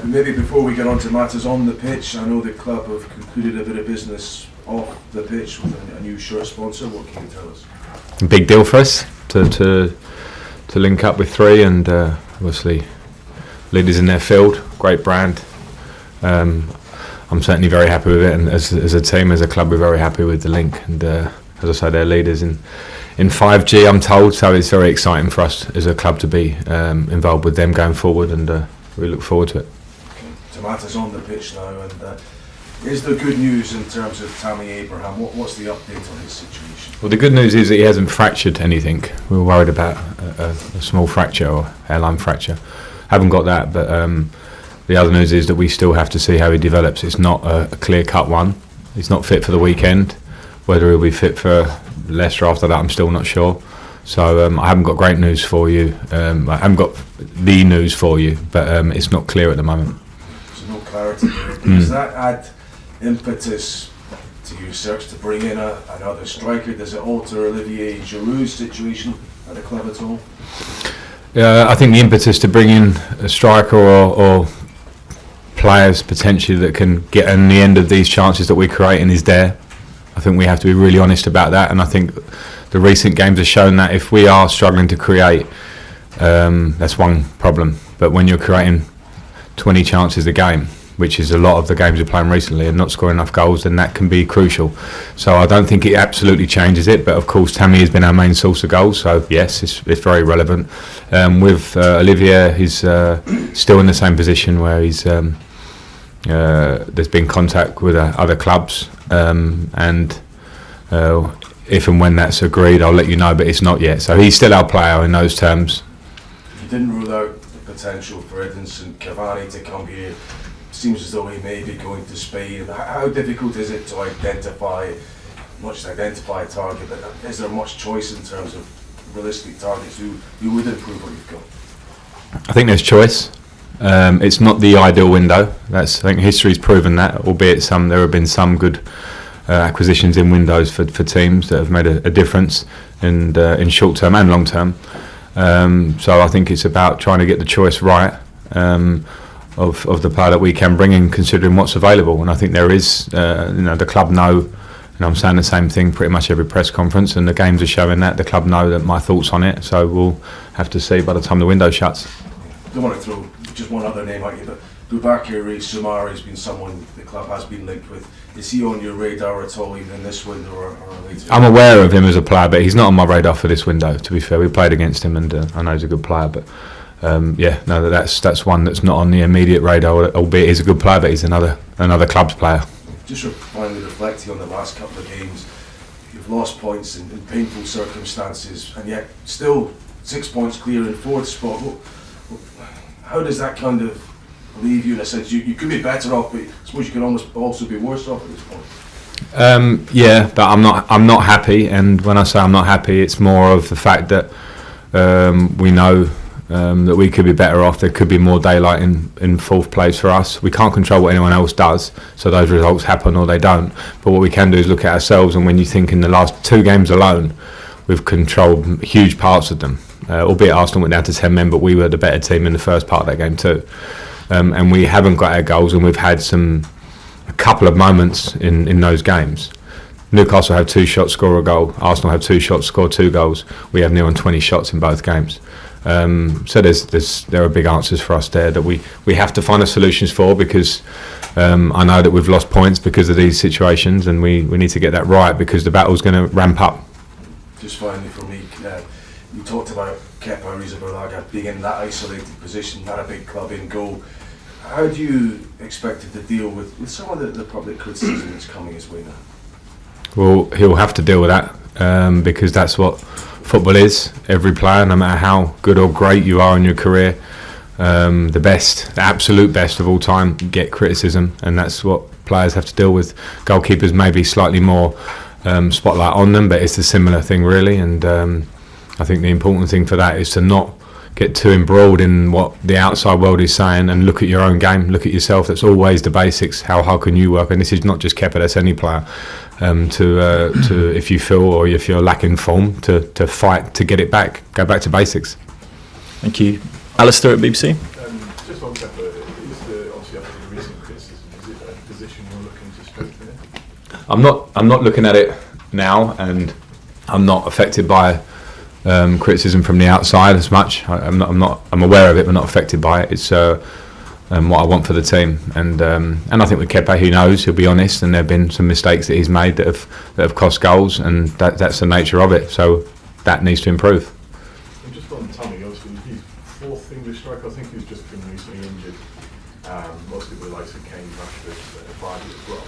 maybe before we get on to matters on the pitch, I know the club have concluded a bit of business off the pitch with a new shirt sponsor. What can you tell us? Big deal for us to link up with Three, and obviously leaders in their field. Great brand. I'm certainly very happy with it, and as a team, as a club, we're very happy with the link. And as I say, they're leaders in 5G, I'm told, so it's very exciting for us as a club to be involved with them going forward, and we look forward to it. To matters on the pitch now, and is there good news in terms of Tammy Abraham? What's the update on his situation? Well, the good news is that he hasn't fractured anything. We were worried about a small fracture or hairline fracture. Haven't got that, but the other news is that we still have to see how he develops. It's not a clear-cut one. He's not fit for the weekend. Whether he'll be fit for Leicester after that, I'm still not sure. So I haven't got great news for you. I haven't got the news for you, but it's not clear at the moment. So no clarity there. Does that add impetus to your search to bring in another striker? Does it alter Olivier Giroud's situation at the club at all? I think the impetus to bring in a striker or players potentially that can get in the end of these chances that we're creating is there. I think we have to be really honest about that, and I think the recent games have shown that if we are struggling to create, that's one problem. But when you're creating 20 chances a game, which is a lot of the games we're playing recently, and not scoring enough goals, then that can be crucial. So I don't think it absolutely changes it, but of course Tammy has been our main source of goals, so yes, it's very relevant. With Olivier, he's still in the same position where he's there's been contact with other clubs, and if and when that's agreed, I'll let you know, but it's not yet. So he's still our player in those terms. You didn't rule out the potential for Edinson Cavani to come here. Seems as though he may be going to Spain. How difficult is it to identify, not just identify a target, but is there much choice in terms of realistic targets who would improve what you've got? I think there's choice. It's not the ideal window. I think history's proven that, albeit there have been some good acquisitions in windows for teams that have made a difference in short term and long term. So I think it's about trying to get the choice right of the player that we can bring in, considering what's available. And I think there is, the club know, and I'm saying the same thing pretty much every press conference, and the games are showing that. The club know that my thoughts on it, so we'll have to see by the time the window shuts. I don't want to throw just one other name at you, but Boubacar Soumaré has been someone the club has been linked with. Is he on your radar at all, even in this window or later? I'm aware of him as a player, but he's not on my radar for this window, to be fair. We played against him, and I know he's a good player, but that's one that's not on the immediate radar, albeit he's a good player, but he's another club's player. Just finally reflecting on the last couple of games, you've lost points in painful circumstances, and yet still 6 points clear in fourth spot. How does that kind of leave you in a sense? You could be better off, but I suppose you could almost also be worse off at this point. Yeah, but I'm not happy, and when I say I'm not happy, it's more of the fact that we know that we could be better off. There could be more daylight in fourth place for us. We can't control what anyone else does, so those results happen or they don't. But what we can do is look at ourselves, and when you think in the last 2 games alone, we've controlled huge parts of them. Albeit Arsenal went down to 10 men, but we were the better team in the first part of that game too. And we haven't got our goals, and we've had a couple of moments in those games. Newcastle have 2 shots, score a goal. Arsenal have 2 shots, score 2 goals. We have near on 20 shots in both games. So there are big answers for us there that we have to find the solutions for, because I know that we've lost points because of these situations, and we need to get that right, because the battle's going to ramp up. Just finally for me, you talked about Kepa Arrizabalaga being in that isolated position, not a big club in goal. How do you expect it to deal with some of the public criticism that's coming his way now? Well, he'll have to deal with that, because that's what football is. Every player, no matter how good or great you are in your career, the absolute best of all time, get criticism, and that's what players have to deal with. Goalkeepers maybe slightly more spotlight on them, but it's a similar thing really, and I think the important thing for that is to not get too embroiled in what the outside world is saying, and look at your own game, look at yourself. That's always the basics. How hard can you work? And this is not just Kepa, that's any player. To if you feel, or if you're lacking form, to fight to get it back. Go back to basics. Thank you. Alistair at BBC. Just on Kepa, is the I'm not looking at it now, and I'm not affected by criticism from the outside as much. I'm aware of it, but not affected by it. It's what I want for the team, and I think with Kepa, he knows, he'll be honest, and there have been some mistakes that he's made that have cost goals, and that's the nature of it. So that needs to improve. And just on Tammy, obviously he's fourth English striker. I think he's just been recently injured. Mostly with the likes of Kane, Rashford, Vardy as well.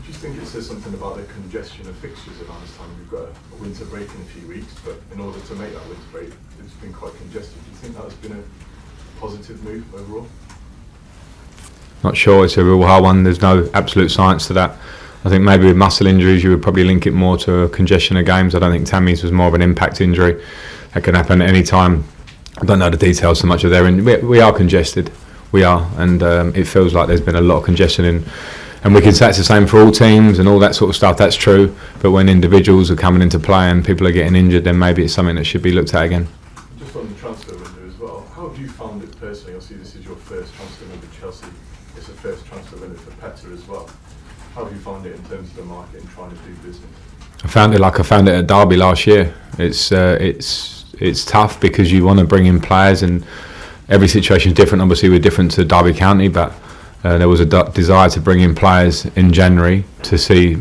Do you think it says something about the congestion of fixtures around this time? We've got a winter break in a few weeks, but in order to make that winter break, it's been quite congested. Do you think that has been a positive move overall? Not sure, it's a real hard one. There's no absolute science to that. I think maybe with muscle injuries you would probably link it more to a congestion of games. I don't think Tammy's was more of an impact injury. That can happen at any time. I don't know the details so much of their injury. We are congested, we are, and it feels like there's been a lot of congestion and we can say it's the same for all teams and all that sort of stuff. That's true, but when individuals are coming into play and people are getting injured, then maybe it's something that should be looked at again. Just on the transfer window as well, how have you found it personally? Obviously this is your first transfer window for Chelsea. It's the first transfer window for Petter as well. How have you found it in terms of the market and trying to do business? I found it like I found it at Derby last year. It's tough because you want to bring in players, and every situation is different. Obviously we're different to Derby County, but there was a desire to bring in players in January to see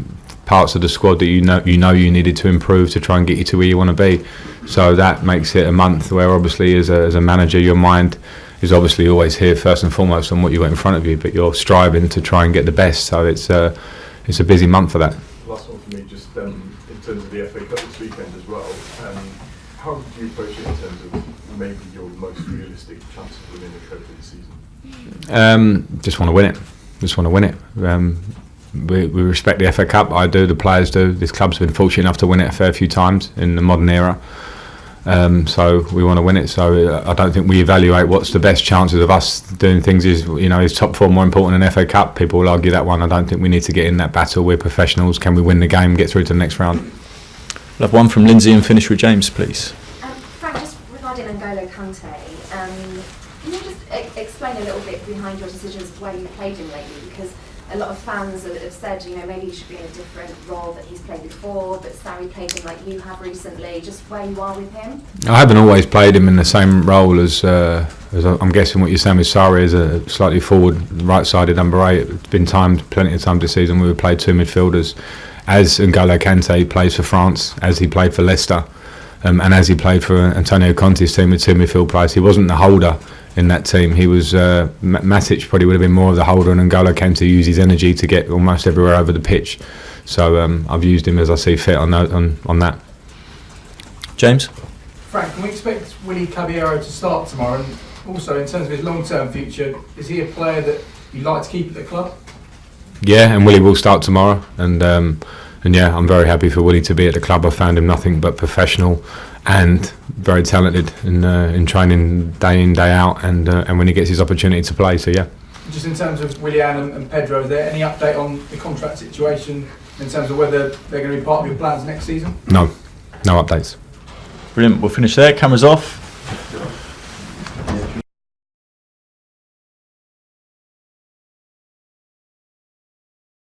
parts of the squad that you know needed to improve to try and get you to where you want to be. So that makes it a month where obviously as a manager your mind is obviously always here first and foremost on what you've got in front of you, but you're striving to try and get the best. So it's a busy month for that. Last one for me, just in terms of the FA Cup this weekend as well. How do you approach it in terms of maybe your most realistic chance of winning the trophy this season? Just want to win it. We respect the FA Cup. I do. The players do. This club's been fortunate enough to win it a fair few times in the modern era. So we want to win it. So I don't think we evaluate what's the best chances of us doing things. Is top four more important than FA Cup? People will argue that one. I don't think we need to get in that battle. We're professionals. Can we win the game? Get through to the next round. We'll have one from Lindsay and finish with James, please. Frank, just regarding N'Golo Kante, can you just explain a little bit behind your decisions where you played him lately? Because a lot of fans have said, maybe he should be in a different role that he's played before, but Sarri played him like you have recently. Just where you are with him? I haven't always played him in the same role as I'm guessing what you're saying with Sarri is a slightly forward, right-sided number 8. It's been plenty of times this season we would play two midfielders. As N'Golo Kante plays for France, as he played for Leicester, and as he played for Antonio Conte's team with two midfield players, he wasn't the holder in that team. He was Matic probably would have been more of the holder, and N'Golo came to use his energy to get almost everywhere over the pitch. So I've used him as I see fit on that. James? Frank, can we expect Willy Caballero to start tomorrow? And also, in terms of his long-term future, is he a player that you'd like to keep at the club? Yeah, and Willy will start tomorrow, and yeah, I'm very happy for Willy to be at the club. I found him nothing but professional and very talented in training day in, day out, and when he gets his opportunity to play. So yeah. Just in terms of Willian and Pedro, is there any update on the contract situation in terms of whether they're going to be part of your plans next season? No updates. Brilliant. We'll finish there. Cameras off.